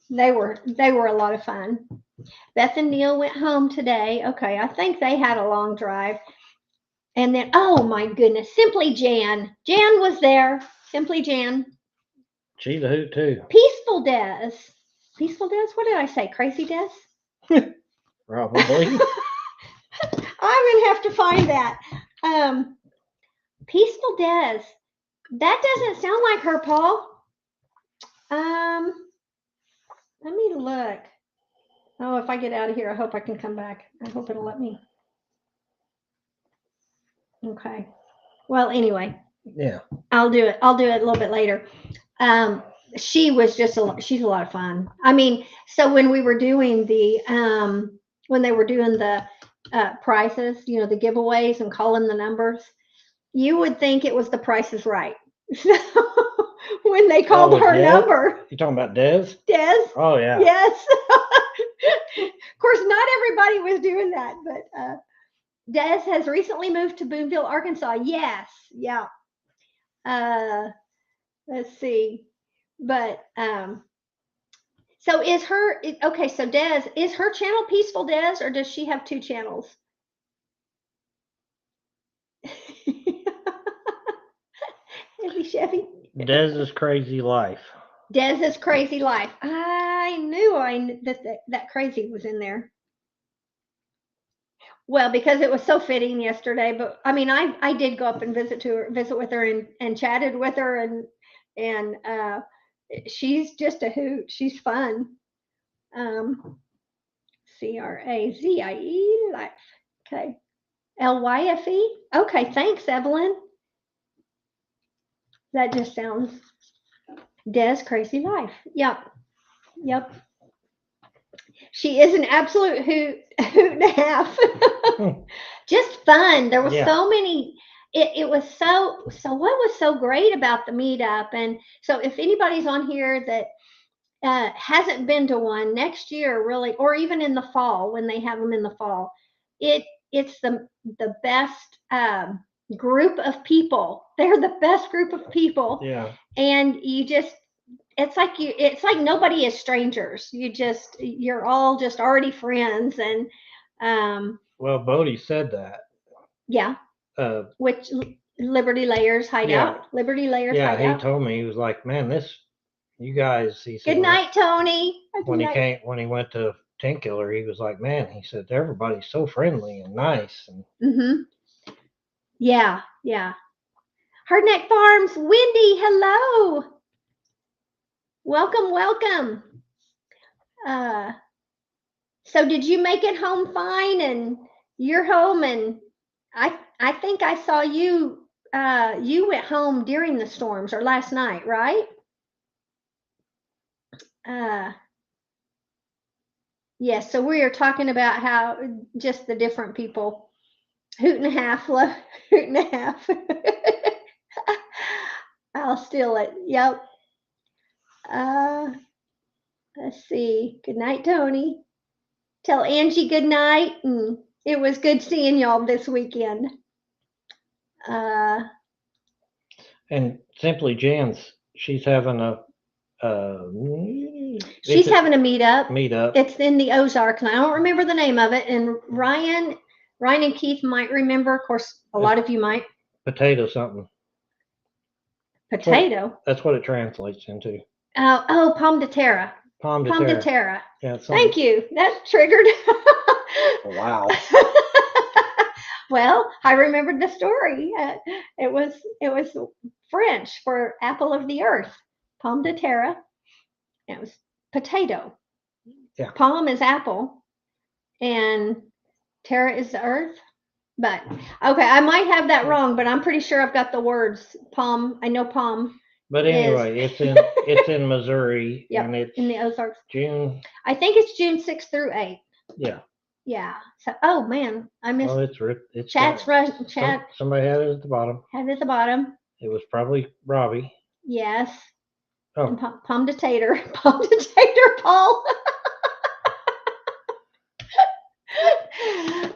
they were a lot of fun. Beth and Neil went home today. Okay, I think they had a long drive. And then, oh my goodness, Simply Jan. Jan was there. Simply Jan. She's a hoot too. Peaceful Des. Peaceful Des? What did I say? Crazy Des? Probably. I'm going to have to find that. Peaceful Des. That doesn't sound like her, Paul. Let me look. Oh, if I get out of here, I hope I can come back. I hope it'll let me. Okay. Well, anyway. Yeah. I'll do it a little bit later. She was just she's a lot of fun. I mean, so when we were doing the when they were doing the prizes, you know, the giveaways and calling the numbers, you would think it was The Price is Right. When they called her number. You talking about Des? Des? Oh yeah. Yes. Of course, not everybody was doing that, but Des has recently moved to Boonville, Arkansas. Yes. Yeah. Let's see. But so is her okay, so Des, is her channel Peaceful Des, or does she have two channels? Chevy. Dez's Crazy Life. Dez's Crazy Life. I knew that crazy was in there. Well, because it was so fitting yesterday, but I mean, I did go up and visit with her and chatted with her, and she's just a hoot. She's fun. CRAZIE Life. Okay. LYFE. Okay. Thanks, Evelyn. That just sounds Des Crazy Life. Yep. She is an absolute hoot and a half. Just fun. There was so many. It was so. What was so great about the meetup? And so, if anybody's on here that hasn't been to one, next year, really, or even in the fall when they have them in the fall, it's the best group of people. They're the best group of people. Yeah. And you just. It's like nobody is strangers. You're all just already friends. And well, Bodie said that. Yeah. Which Liberty Layers Hideout. Yeah. Liberty Layers Hideout. Yeah, he told me, he was like, man, this you guys, he said, Good night, Tony. when Good he night. went to Tinkiller, he was like, man, he said, everybody's so friendly and nice. And Yeah, yeah. Hardneck Farms, Wendy, hello. Welcome, welcome. So did you make it home fine? And you're home, and I think I saw you. You went home during the storms or last night, right? Yes. So we are talking about how just the different people. Hoot and a half, hoot and a half. I'll steal it. Yep. Let's see. Good night, Tony. Tell Angie good night, and it was good seeing y'all this weekend. And Simply Jan's, she's having a she's having a meetup. Meetup. It's in the Ozarks, and I don't remember the name of it. And Ryan and Keith might remember. Of course, a lot of you might. Potato something. Potato. That's what it translates into. Oh, Pomme de terre. Pomme de terre. Yeah. Thank you. That triggered. Wow. Well, I remembered the story. It was French for apple of the earth. Pomme de terre. It was potato. Yeah. Pomme is apple, and terra is the earth. But okay, I might have that wrong, but I'm pretty sure I've got the words. Pomme. I know pomme. But anyway, it's in Missouri, yep, and it's in the Ozarks. June. I think it's June 6th through 8th. Yeah. Yeah. So, oh man, I missed. Oh, it's chat's rushing. Chat. Somebody had it at the bottom. Had it at the bottom. It was probably Robbie. Yes. Oh. And Pomme de tater. Pomme de tater, Paul.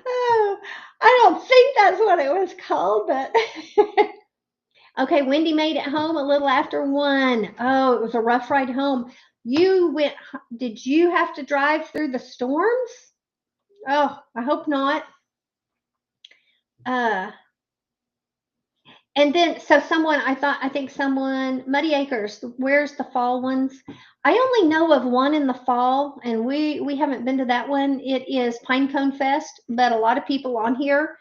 Oh, I don't think that's what it was called, but okay. Wendy made it home a little after 1. Oh, it was a rough ride home. Did you have to drive through the storms? Oh, I hope not. And then, so I think someone, Muddy Acres, where's the fall ones? I only know of one in the fall, and we haven't been to that one. It is Pinecone Fest, but a lot of people on here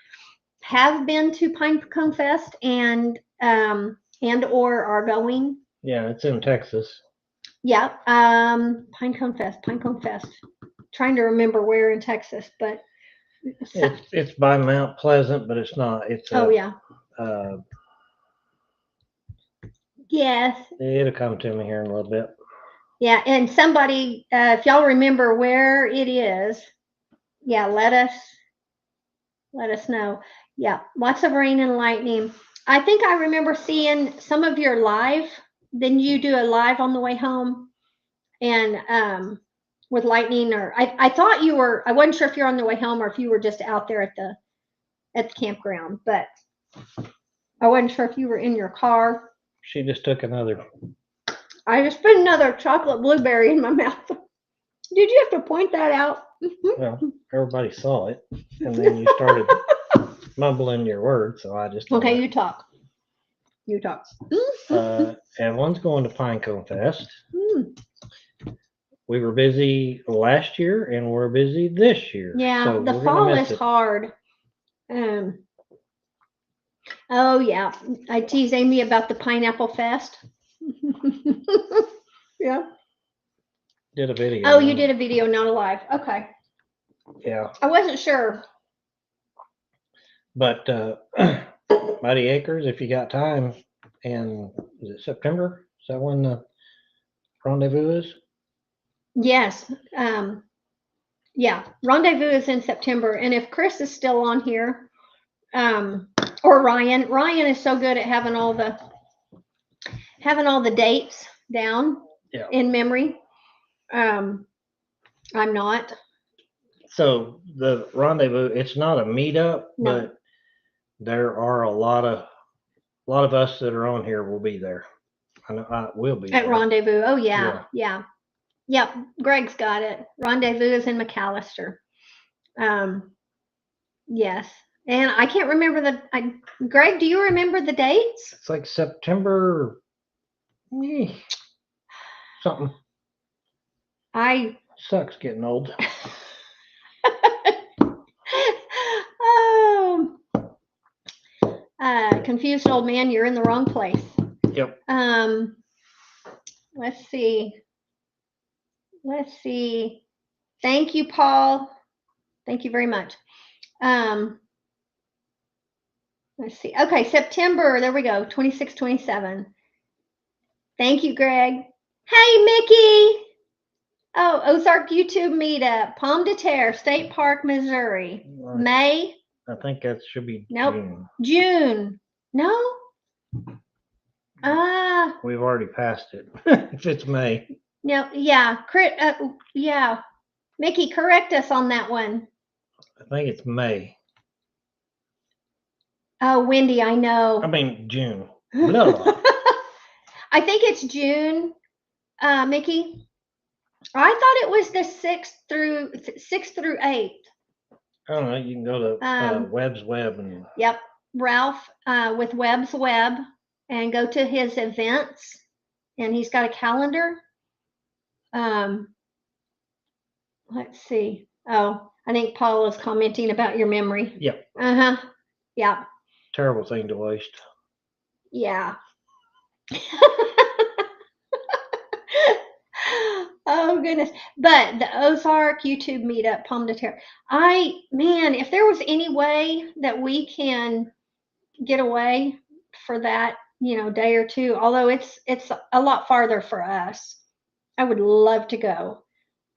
have been to Pinecone Fest and or are going. Yeah, it's in Texas. Yeah, Pinecone Fest. Trying to remember where in Texas, but it's by Mount Pleasant, but it's not. It's yeah. Yes. It'll come to me here in a little bit. Yeah, and somebody, if y'all remember where it is, yeah, let us know. Yeah, lots of rain and lightning. I think I remember seeing some of your live. Then you do a live on the way home, and with lightning. Or I thought you were. I wasn't sure if you're on the way home or if you were just out there at the campground. But I wasn't sure if you were in your car. She just took another. I just put another chocolate blueberry in my mouth. Did you have to point that out? Well, everybody saw it, and then you started mumbling your words, so I just. Okay, you talk. You talk. Evelyn's going to Pinecone Fest. We were busy last year, and we're busy this year. Yeah, so the fall is hard. Oh yeah, I tease Amy about the Pineapple Fest. Yeah. Did a video. Oh, you did a video, not a live. Okay. Yeah. I wasn't sure. But Muddy Acres, if you got time, and is it September? Is that when the rendezvous is? Yes. Yeah, rendezvous is in September, and if Chris is still on here, or Ryan is so good at having all the dates down in memory. I'm not. So the rendezvous, it's not a meetup, but there are a lot of us that are on here will be there. I know I will be at there. rendezvous. Oh yeah. Yep. Greg's got it. Rendezvous is in McAllister. Yes. And I can't remember Greg, do you remember the dates? It's like September Something I sucks getting old. oh, confused old man, you're in the wrong place. Yep. Let's see. Let's see. Thank you, Paul. Thank you very much. Let's see. Okay, September. There we go. 26, 27. Thank you, Greg. Hey, Mickey. Oh, Ozark YouTube meetup, Pomme de Terre State Park, Missouri. May. I think that should be Nope. June. June. No. We've already passed it. If it's May. No. Yeah. Yeah. Mickey, correct us on that one. I think it's May. Oh, Wendy, I know. I mean June. No. I think it's June, Mickey. I thought it was the 6th through 8th. I don't know. You can go to Webb's Web and. Yep, Ralph with Webb's Web, and go to his events, and he's got a calendar. Let's see. Oh, I think Paul is commenting about your memory. Yep. Yeah. Terrible thing to waste. Yeah. Oh goodness. But the Ozark YouTube meetup, Pomme de Terre. Man, if there was any way that we can get away for that, day or two, although it's a lot farther for us, I would love to go.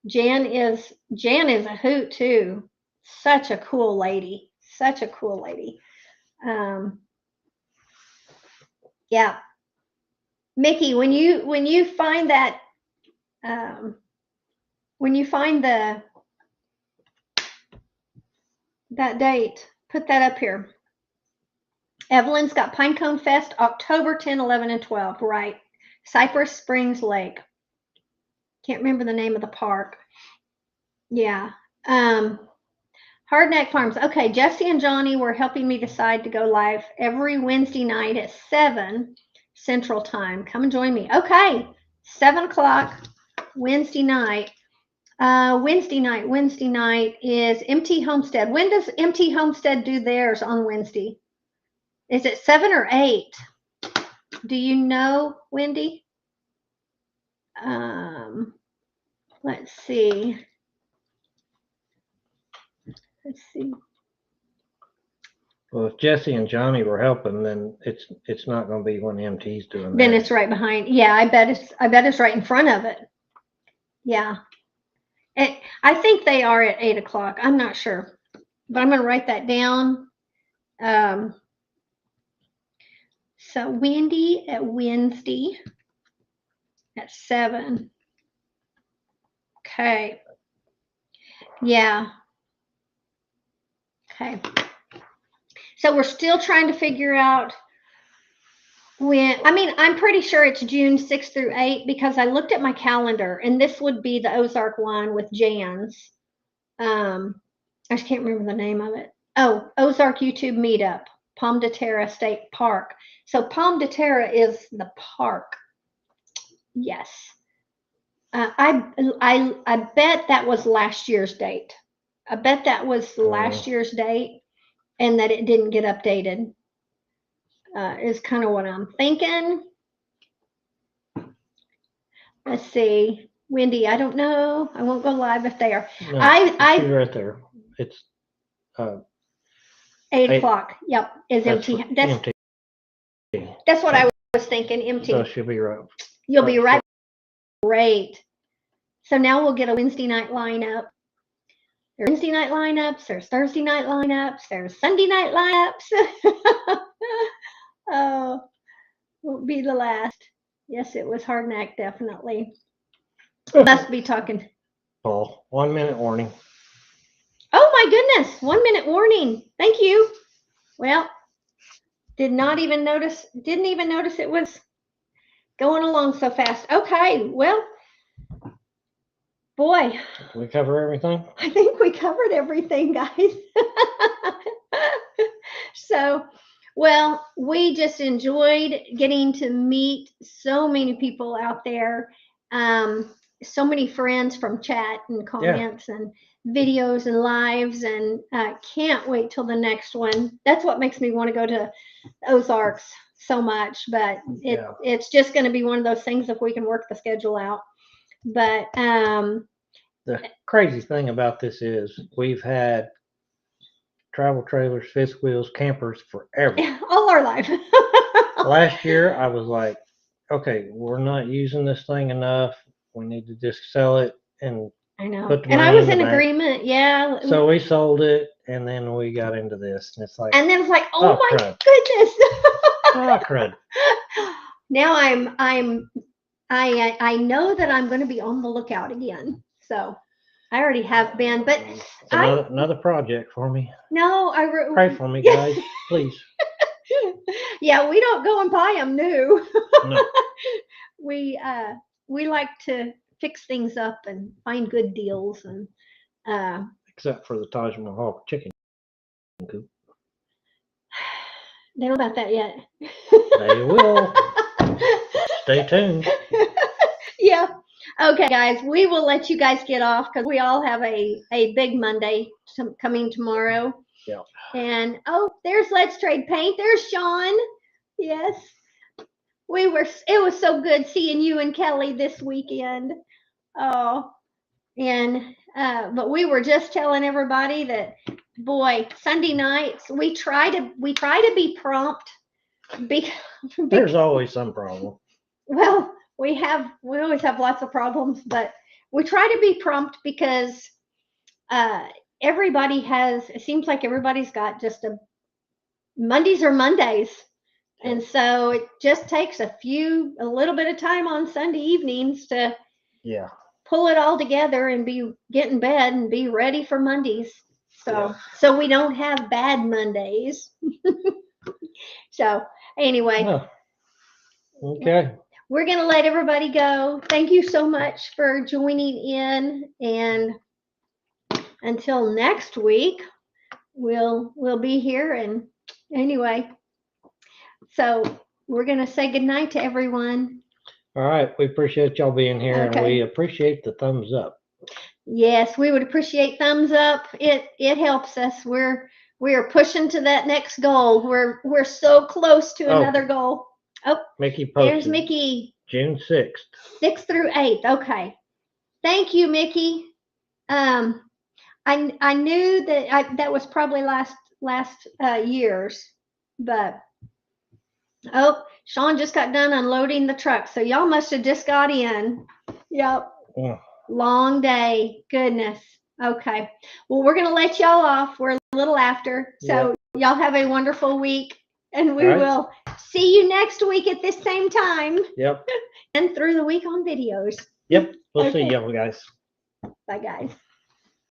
Jan is a hoot too. Such a cool lady. Such a cool lady. Yeah. Mickey, when you find that when you find that date, put that up here. Evelyn's got Pinecone Fest October 10, 11, and 12. Right. Cypress Springs Lake. Can't remember the name of the park. Yeah. Hardneck Farms. Okay, Jesse and Johnny were helping me decide to go live every Wednesday night at 7 Central Time. Come and join me. Okay, 7 o'clock Wednesday night. Wednesday night is MT Homestead. When does MT Homestead do theirs on Wednesday? Is it 7 or 8? Do you know, Wendy? Let's see. Well, if Jesse and Johnny were helping, then it's not going to be when MT's doing that. Then it's right behind. Yeah, I bet it's right in front of it. Yeah. I think they are at 8 o'clock. I'm not sure, but I'm going to write that down. So Wendy at Wednesday at 7. Okay. Yeah. Okay. So we're still trying to figure out when. I'm pretty sure it's June 6th through 8 because I looked at my calendar, and this would be the Ozark one with Jan's. I just can't remember the name of it. Oh, Ozark YouTube meetup, Pomme de Terre State Park. So Pomme de Terre is the park. Yes. I bet that was last year's date. I bet that was last year's date, and that it didn't get updated. Is kind of what I'm thinking. Let's see. Wendy, I don't know. I won't go live if they are. No, I right there. It's 8 o'clock. Yep, is MT. That's what I was thinking. MT. So she'll be right. You'll be right. Great. So now we'll get a Wednesday night lineup. There's Wednesday night lineups. There's Thursday night lineups. There's Sunday night lineups. Oh, won't be the last. Yes, it was Hardneck, definitely. Must be talking. Paul, 1 minute warning. Oh my goodness, 1 minute warning. Thank you. Well, didn't even notice it was going along so fast. Okay, well, boy. Did we cover everything? I think we covered everything, guys. So, well, we just enjoyed getting to meet so many people out there. so many friends from chat and comments and videos and lives, and can't wait till the next one. That's what makes me want to go to Ozarks so much, but it's just going to be one of those things if we can work the schedule out. But the crazy thing about this is we've had travel trailers, fifth wheels, campers forever. all our life. Last year, I was like, okay, we're not using this thing enough. We need to just sell it and I know. put the And I money was in in the bank. agreement. Yeah. So we sold it, and then we got into this, and it's like, And then it's like, oh my crud. goodness. Oh, crud. Now I know that I'm going to be on the lookout again. So I already have been, but It's another project for me. No, Pray for me, guys, please. Yeah, we don't go and buy them new. No. We like to fix things up and find good deals, and Except for the Taj Mahal chicken coop. They don't know about that yet. They will. Stay tuned. Yeah. Okay, guys, we will let you guys get off because we all have a big Monday coming tomorrow. Yeah. And there's Let's Trade Paint. There's Sean. Yes. It was so good seeing you and Kelly this weekend. Oh, and but we were just telling everybody that, boy, Sunday nights we try to be prompt. There's always some problem. Well, we always have lots of problems, but we try to be prompt because it seems like everybody's got just Mondays are Mondays. And so it just takes a little bit of time on Sunday evenings to pull it all together and get in bed and be ready for Mondays. So we don't have bad Mondays. So anyway. Okay. We're going to let everybody go. Thank you so much for joining in. And until next week, we'll be here. And anyway, so we're going to say goodnight to everyone. All right. We appreciate y'all being here, and we appreciate the thumbs up. Yes, we would appreciate thumbs up. It helps us. We are pushing to that next goal. We're so close to another goal. Oh, Mickey posted. There's Mickey. June 6th. 6th through 8th. Okay. Thank you, Mickey. I knew that was probably last year's, but Sean just got done unloading the truck, so y'all must have just got in. Yep. Long day. Goodness. Okay. Well, we're gonna let y'all off. We're a little after, so y'all have a wonderful week, and we will see you next week at this same time. Yep. And through the week on videos. Yep. We'll see y'all guys. Bye, guys.